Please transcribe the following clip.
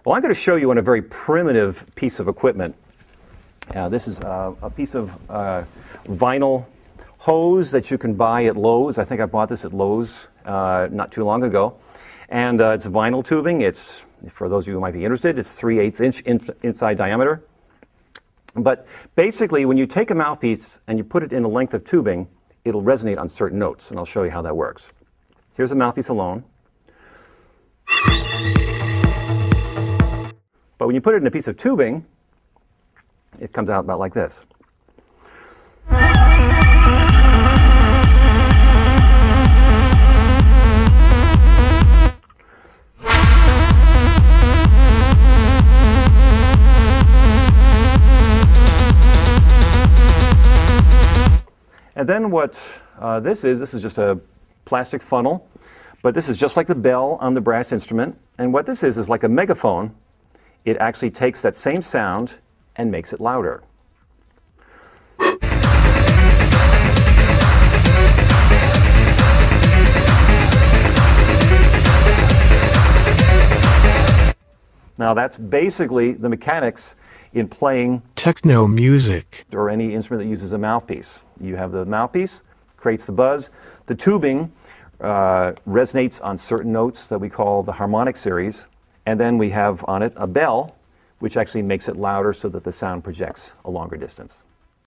Well, I'm going to show you on a very primitive piece of equipment. This is a piece of vinyl hose that you can buy at Lowe's. I think I bought this at Lowe's not too long ago. And it's vinyl tubing. It's, for those of you who might be interested, it's 3/8 inch inside diameter. But basically, when you take a mouthpiece and you put it in a length of tubing, it'll resonate on certain notes, and I'll show you how that works. Here's a mouthpiece alone. But when you put it in a piece of tubing, it comes out about like this. And then what this is just a plastic funnel, but this is just like the bell on the brass instrument. And what this is like a megaphone. It actually takes that same sound and makes it louder. Now that's basically the mechanics in playing techno music or any instrument that uses a mouthpiece. You have the mouthpiece, creates the buzz. The tubing resonates on certain notes that we call the harmonic series. And then we have on it a bell, which actually makes it louder so that the sound projects a longer distance.